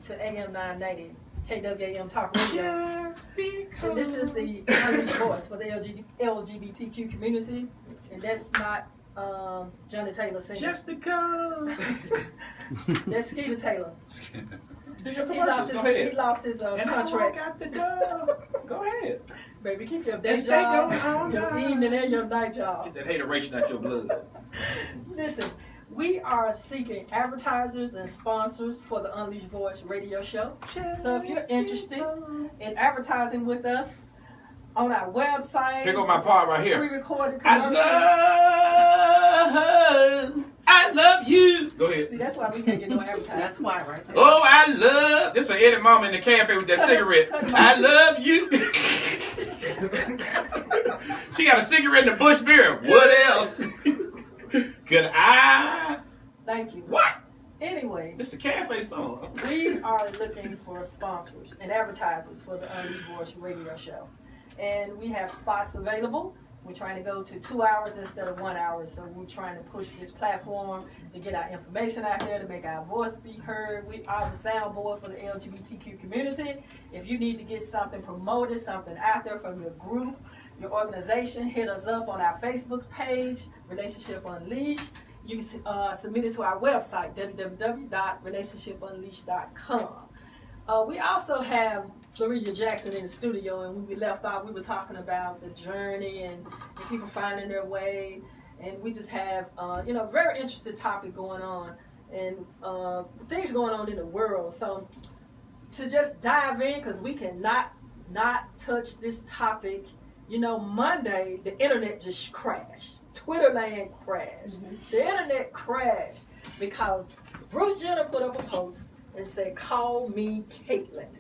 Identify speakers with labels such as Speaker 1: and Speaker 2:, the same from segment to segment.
Speaker 1: to AM 990 KWAM Talk Radio.
Speaker 2: Just because.
Speaker 1: And this is the unleashed voice for the LGBTQ community. And that's not Johnny Taylor singing.
Speaker 2: Just because.
Speaker 1: That's Skeeter Taylor.
Speaker 2: Do your commercials. Go ahead.
Speaker 1: He lost his
Speaker 2: and
Speaker 1: contract.
Speaker 2: I got the dub. Go ahead.
Speaker 1: Baby, keep your day job, your evening and your night job.
Speaker 2: Get that hateration out your blood.
Speaker 1: Listen, we are seeking advertisers and sponsors for the Unleashed Voice radio show. So if you're interested in advertising with us on our website,
Speaker 2: here go my part right here.
Speaker 1: Pre-recorded
Speaker 2: I love you. Go ahead.
Speaker 1: See, that's why we can't get no advertising.
Speaker 3: That's why, right there.
Speaker 2: Oh, I love. This for Eddie Mama in the cafe with that cigarette. I love you. She got a cigarette and a Bush beer. What else? Could I?
Speaker 1: Thank you.
Speaker 2: What?
Speaker 1: Anyway,
Speaker 2: This is a cafe song.
Speaker 1: we are looking for sponsors and advertisers for the Unleashed Voice radio show. And we have spots available. We're trying to go to 2 hours instead of 1 hour. So we're trying to push this platform to get our information out there, to make our voice be heard. We are the soundboard for the LGBTQ community. If you need to get something promoted, something out there from your group, your organization, hit us up on our Facebook page, Relationship Unleashed. You can submit it to our website, www.relationshipunleashed.com. We also have Floridia Jackson in the studio, and when we left off, we were talking about the journey and people finding their way, and we just have, very interesting topic going on, and things going on in the world. So to just dive in, because we cannot not touch this topic. Monday, the internet just crashed. Twitter land crashed. The internet crashed because Bruce Jenner put up a post and said, "Call me Caitlyn."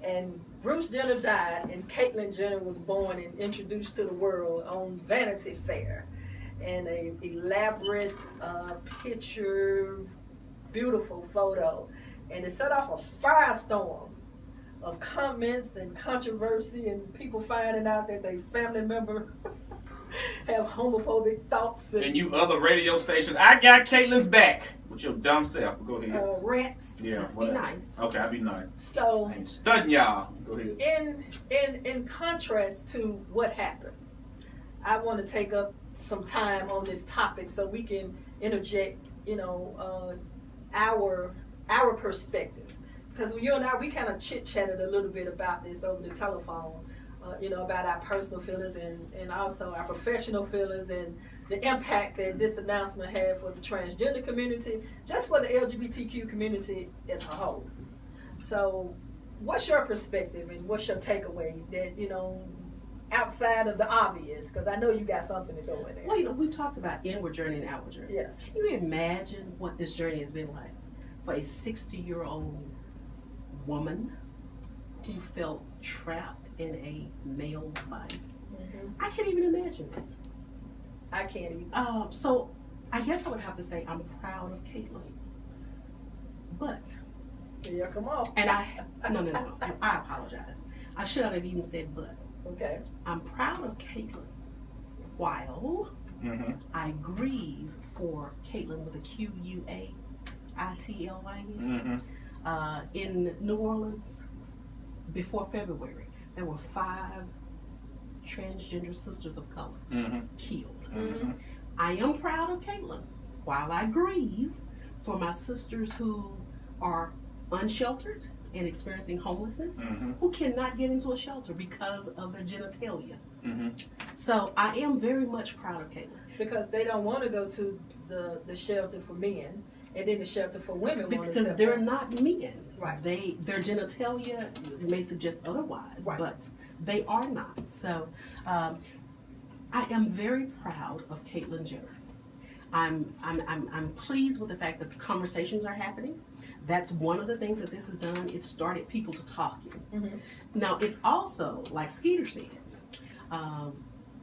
Speaker 1: And Bruce Jenner died, and Caitlyn Jenner was born and introduced to the world on Vanity Fair. And an elaborate picture, beautiful photo. And it set off a firestorm of comments and controversy and people finding out that their family member have homophobic thoughts.
Speaker 2: And you other radio stations, I got Caitlyn's back with your dumb self. Go ahead.
Speaker 1: Rants.
Speaker 2: Yeah,
Speaker 3: Let's be nice.
Speaker 2: Okay, I'll be nice.
Speaker 1: So,
Speaker 2: I ain't studying y'all. Go ahead.
Speaker 1: in contrast to what happened, I want to take up some time on this topic so we can interject, our perspective. Because you and I, we kind of chit-chatted a little bit about this over the telephone, about our personal feelings and also our professional feelings and the impact that this announcement had for the transgender community, just for the LGBTQ community as a whole. So what's your perspective and what's your takeaway that, outside of the obvious? Because I know you got something to go in there.
Speaker 3: Well, we've talked about inward journey and outward journey.
Speaker 1: Yes.
Speaker 3: Can you imagine what this journey has been like for a 60-year-old woman who felt trapped in a male body? I can't even imagine that.
Speaker 1: I can't even.
Speaker 3: So I guess I would have to say I'm proud of Caitlyn. But
Speaker 1: Yeah, come on.
Speaker 3: and no. I apologize. I should have even said but.
Speaker 1: Okay.
Speaker 3: I'm proud of Caitlyn while I grieve for Caitlyn with a Q-U-A-I-T-L-Y-N. In New Orleans, before February, there were 5 transgender sisters of color killed. I am proud of Caitlyn while I grieve for my sisters who are unsheltered and experiencing homelessness, who cannot get into a shelter because of their genitalia. So I am very much proud of Caitlyn.
Speaker 1: Because they don't want to go to the shelter for men, and then the shelter for women.
Speaker 3: Because they're not men.
Speaker 1: Right.
Speaker 3: Their genitalia may suggest otherwise,
Speaker 1: right.
Speaker 3: But they are not. So I am very proud of Caitlyn Jenner. I'm pleased with the fact that the conversations are happening. That's one of the things that this has done. It started people to talking. Now it's also, like Skeeter said,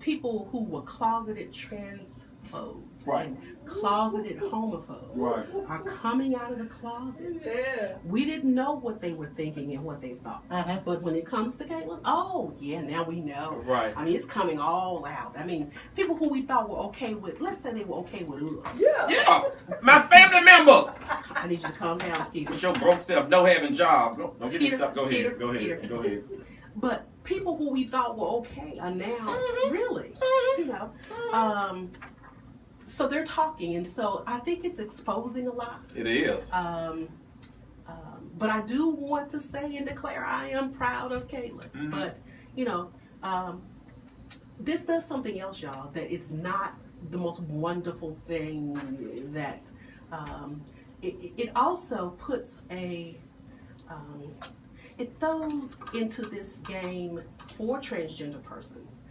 Speaker 3: people who were closeted trans homophobes
Speaker 2: Right.
Speaker 3: and closeted homophobes
Speaker 2: Right.
Speaker 3: are coming out of the closet.
Speaker 1: Yeah.
Speaker 3: We didn't know what they were thinking and what they thought. But when it comes to Caitlyn, oh, yeah, now we know.
Speaker 2: Right.
Speaker 3: I mean, it's coming all out. I mean, people who we thought were okay with, let's say they were okay with us.
Speaker 1: Yeah.
Speaker 2: Yeah. My family members.
Speaker 3: I need you to calm down, Skeeter.
Speaker 2: With your broke self, no having job. Don't get me
Speaker 3: Skeeter,
Speaker 2: stuck. Go
Speaker 3: Skeeter,
Speaker 2: ahead. Go
Speaker 3: Skeeter.
Speaker 2: ahead. Go ahead.
Speaker 3: But people who we thought were okay are now really, you know. So they're talking, and so I think it's exposing a lot.
Speaker 2: It is.
Speaker 3: But I do want to say and declare I am proud of Caitlyn. But, you know, this does something else, y'all, that it's not the most wonderful thing that it also puts a, it throws into this game for transgender persons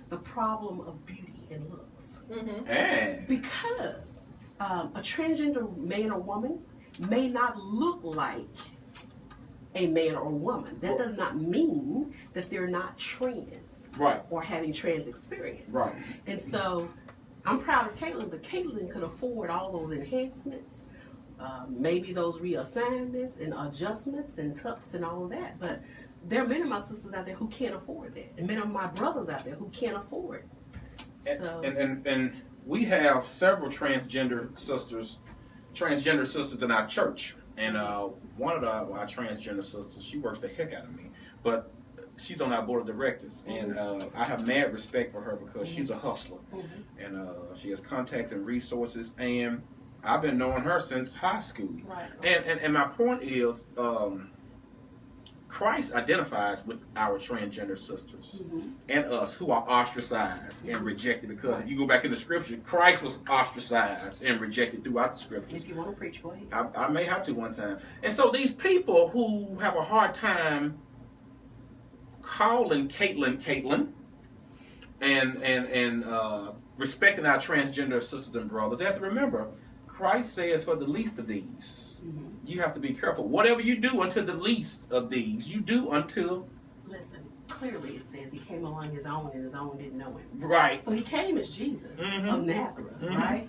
Speaker 3: the problem of beauty and looks.
Speaker 2: Hey.
Speaker 3: Because a transgender man or woman may not look like a man or woman. That does not mean that they're not trans,
Speaker 2: Right.
Speaker 3: or having trans experience.
Speaker 2: Right.
Speaker 3: And so I'm proud of Caitlyn, but Caitlyn could afford all those enhancements, maybe those reassignments and adjustments and tucks and all of that. But there are many of my sisters out there who can't afford that, and many of my brothers out there who can't afford it. So
Speaker 2: And we have several transgender sisters in our church. And one of our transgender sisters, she works the heck out of me. But she's on our board of directors. And I have mad respect for her because she's a hustler. And she has contacts and resources. And I've been knowing her since high school.
Speaker 3: Right.
Speaker 2: And my point is, Christ identifies with our transgender sisters and us who are ostracized and rejected, because if you go back in the scripture, Christ was ostracized and rejected throughout the scriptures.
Speaker 3: If you want to preach, go ahead.
Speaker 2: I may have to one time. And so these people who have a hard time calling Caitlyn and respecting our transgender sisters and brothers, they have to remember, Christ says for the least of these, you have to be careful. Whatever you do unto the least of these, you do unto...
Speaker 3: Listen, clearly it says he came along his own and his own didn't know him.
Speaker 2: Right.
Speaker 3: So he came as Jesus of Nazareth, right?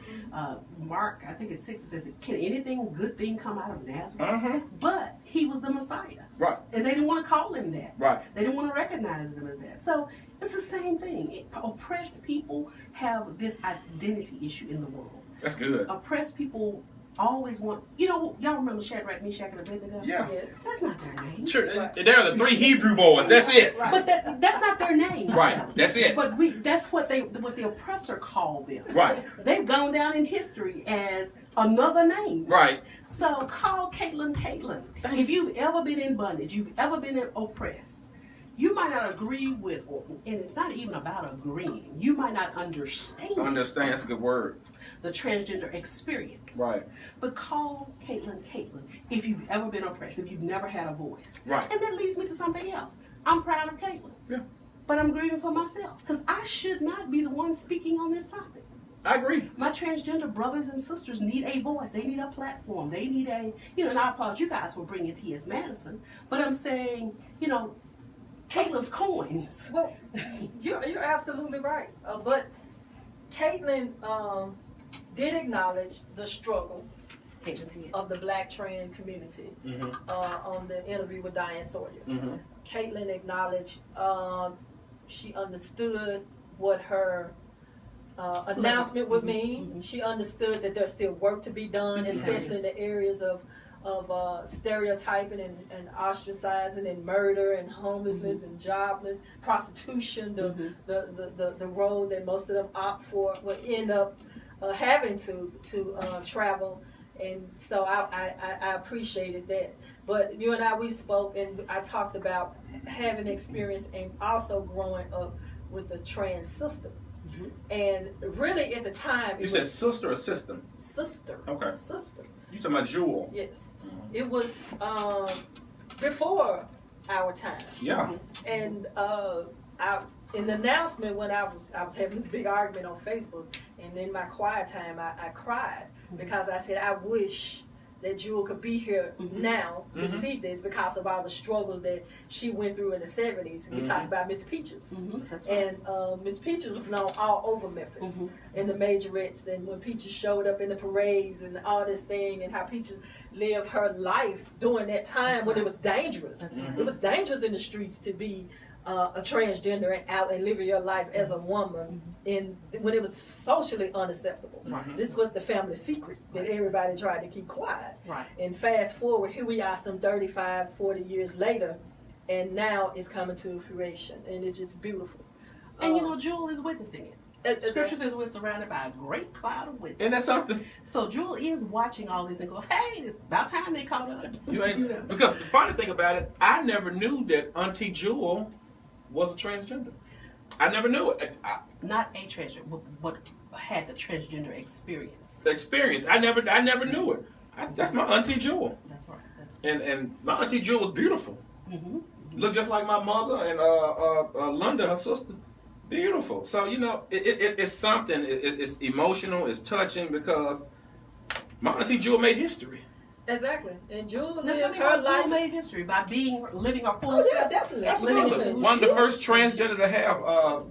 Speaker 3: Mark, I think it's 6, it says, can anything good thing come out of Nazareth? But he was the Messiah.
Speaker 2: Right.
Speaker 3: And they didn't want to call him that.
Speaker 2: Right.
Speaker 3: They didn't want to recognize him as that. So it's the same thing. Oppressed people have this identity issue in the world.
Speaker 2: That's good.
Speaker 3: Oppressed people always want, you know, y'all remember Shadrach, Meshach, and Abednego?
Speaker 2: Yeah.
Speaker 1: Yes.
Speaker 3: That's not their name.
Speaker 2: Sure. They're the 3 Hebrew boys. That's it.
Speaker 1: Right.
Speaker 3: But that's not their name.
Speaker 2: Right. That's it.
Speaker 3: But that's what the oppressor called them.
Speaker 2: Right.
Speaker 3: They've gone down in history as another name.
Speaker 2: Right.
Speaker 3: So call Caitlyn. If you've ever been in bondage, you've ever been oppressed, you might not agree with, and it's not even about agreeing, you might not understand.
Speaker 2: Understand, that's a good word.
Speaker 3: The transgender experience.
Speaker 2: Right.
Speaker 3: But call Caitlyn if you've ever been oppressed, if you've never had a voice.
Speaker 2: Right.
Speaker 3: And that leads me to something else. I'm proud of Caitlyn.
Speaker 2: Yeah.
Speaker 3: But I'm grieving for myself because I should not be the one speaking on this topic.
Speaker 2: I agree.
Speaker 3: My transgender brothers and sisters need a voice. They need a platform. They need a, and I applaud you guys for bringing T.S. Madison. But I'm saying, Caitlyn's coins.
Speaker 1: Well, you're absolutely right. But Caitlyn did acknowledge the struggle of the Black trans community on the interview with Diane Sawyer. Caitlyn acknowledged she understood what her announcement would mean. She understood that there's still work to be done, especially in the areas of stereotyping and ostracizing and murder and homelessness and jobless, prostitution, the road that most of them opt for will end up having to travel. And so I appreciated that. But you and I, we spoke, and I talked about having experience and also growing up with a trans sister. And really at the time...
Speaker 2: You said sister or system?
Speaker 1: Sister.
Speaker 2: Okay.
Speaker 1: Sister.
Speaker 2: You talking about Jewel?
Speaker 1: Yes. It was before our time.
Speaker 2: Yeah.
Speaker 1: And in the announcement when I was having this big argument on Facebook, and in my quiet time I cried because I said I wish that Jewel could be here now to see this because of all the struggles that she went through in the 70s. We talked about Miss Peaches.
Speaker 3: That's right.
Speaker 1: And Miss Peaches was known all over Memphis in the majorettes. And when Peaches showed up in the parades and all this thing, and how Peaches lived her life during that time when it was dangerous. It was dangerous in the streets to be a transgender and out and living your life as a woman when it was socially unacceptable. This was the family secret that everybody tried to keep quiet. And fast forward, here we are some 35, 40 years later, and now it's coming to fruition, and it's just beautiful.
Speaker 3: And Jewel is witnessing it. Scripture says we're surrounded by a great cloud of witnesses.
Speaker 2: And that's something.
Speaker 3: So Jewel is watching all this and go, hey, it's about time they caught up.
Speaker 2: Because the funny thing about it, I never knew that Auntie Jewel was a transgender. I never knew it.
Speaker 3: Not a transgender, but had the transgender experience.
Speaker 2: I never knew it. That's my Auntie Jewel.
Speaker 3: That's right.
Speaker 2: And my Auntie Jewel was beautiful. Looked just like my mother and Linda, her sister. Beautiful. So it's something. It's emotional. It's touching because my Auntie Jewel made history.
Speaker 1: Exactly. And Jewel lived
Speaker 3: her
Speaker 1: her life.
Speaker 3: Jewel made history by living her full
Speaker 1: self.
Speaker 3: self.
Speaker 1: Definitely.
Speaker 2: Absolutely. One of the first transgender to have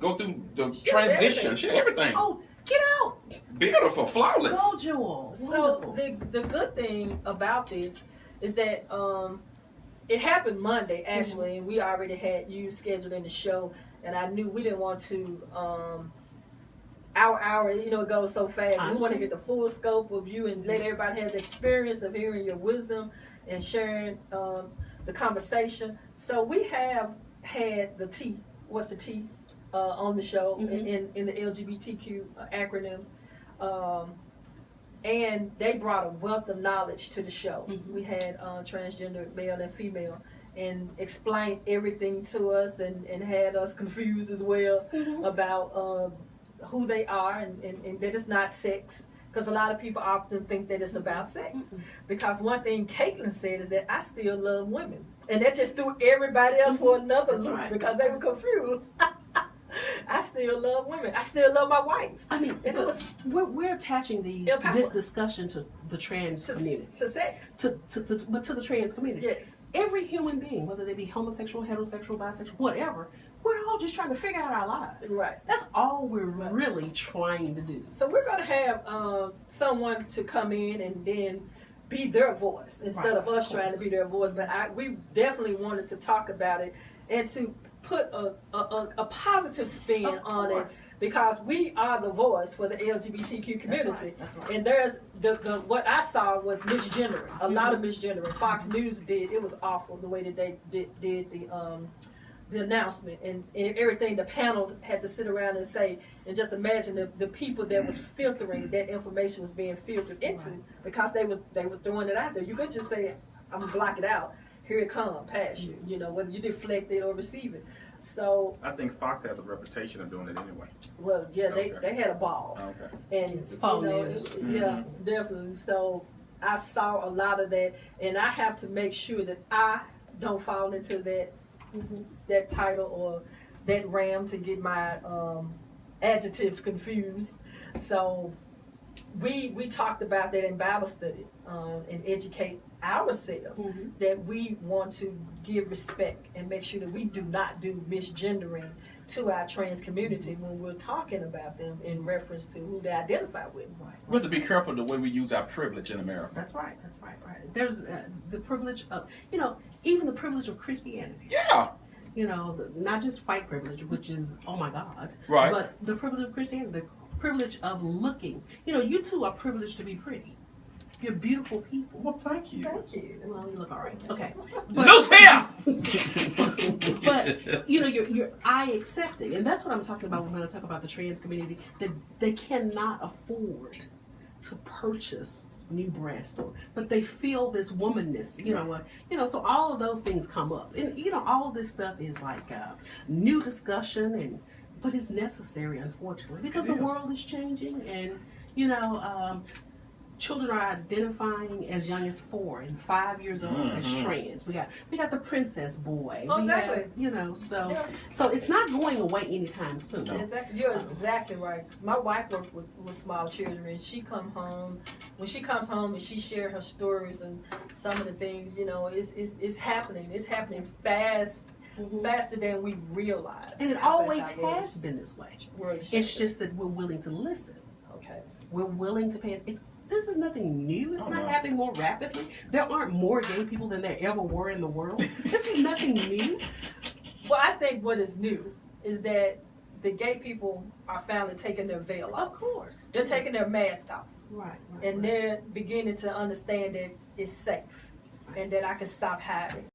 Speaker 2: go through the transition. She did everything.
Speaker 3: Oh, get out!
Speaker 2: Beautiful, flawless.
Speaker 3: Go, Jewel.
Speaker 1: So the good thing about this is that it happened Monday actually, and we already had you scheduled in the show, and I knew we didn't want to. Our hour, it goes so fast. We want to get the full scope of you and let everybody have the experience of hearing your wisdom and sharing the conversation. So we have had the T, what's the T, on the show in the LGBTQ acronyms. And they brought a wealth of knowledge to the show. We had transgender male and female and explained everything to us and had us confused as well about who they are and that it's not sex, because a lot of people often think that it's about sex. Because one thing Caitlyn said is that I still love women, and that just threw everybody else for another loop because they were confused. I still love women. I still love my wife.
Speaker 3: I mean, we're attaching this discussion to the trans community.
Speaker 1: To sex.
Speaker 3: But to the trans community.
Speaker 1: Yes.
Speaker 3: Every human being, whether they be homosexual, heterosexual, bisexual, whatever, we're all just trying to figure out our lives.
Speaker 1: Right.
Speaker 3: That's all we're really trying to do.
Speaker 1: So we're going to have someone to come in and then be their voice instead of us trying to be their voice. But we definitely wanted to talk about it and to put a positive spin on it, because we are the voice for the LGBTQ community. That's right. And there's what I saw was misgendering, a lot of misgendering. Fox News did, it was awful the way that they did the announcement and everything the panel had to sit around and say, and just imagine the people that was filtering that information was being filtered into, because they were throwing it out there. You could just say, I'm gonna block it out. Here it come past you, whether you deflect it or receive it. So
Speaker 2: I think Fox has a reputation of doing it anyway.
Speaker 1: Well, yeah, they had a ball. And
Speaker 3: it's false.
Speaker 1: Yeah, definitely. So I saw a lot of that, and I have to make sure that I don't fall into that title or that ram to get my adjectives confused. So we talked about that in Bible study and educate ourselves that we want to give respect and make sure that we do not do misgendering to our trans community when we're talking about them in reference to who they identify with.
Speaker 2: We have to be careful the way we use our privilege in America.
Speaker 3: That's right. There's the privilege of, even the privilege of Christianity.
Speaker 2: Yeah.
Speaker 3: Not just white privilege, which is, oh my God.
Speaker 2: Right.
Speaker 3: But the privilege of Christianity, the privilege of looking. You two are privileged to be pretty. You're beautiful people.
Speaker 2: Well, thank you.
Speaker 1: Thank you.
Speaker 3: Well, you look all right. Okay.
Speaker 2: Loose hair!
Speaker 3: But, you're eye accepting. And that's what I'm talking about when I talk about the trans community, that they cannot afford to purchase new breasts, but they feel this womanness, so all of those things come up. And, all of this stuff is like new discussion, but it's necessary, unfortunately, because the world is changing, and, children are identifying as young as 4 and 5 years old as trans. We got the princess boy.
Speaker 1: Oh, exactly.
Speaker 3: So it's not going away anytime soon.
Speaker 1: No. Exactly. You're exactly right. 'Cause my wife works with small children, and she comes home and she shares her stories and some of the things. It's happening. It's happening fast. Faster than we realize.
Speaker 3: And it always has been this way. It's just that we're willing to listen.
Speaker 1: Okay.
Speaker 3: We're willing to pay. This is nothing new. It's not happening more rapidly. There aren't more gay people than there ever were in the world. This is nothing new.
Speaker 1: Well, I think what is new is that the gay people are finally taking their veil off.
Speaker 3: Of course.
Speaker 1: They're taking their mask off.
Speaker 3: Right.
Speaker 1: And they're beginning to understand that it's safe and that I can stop hiding.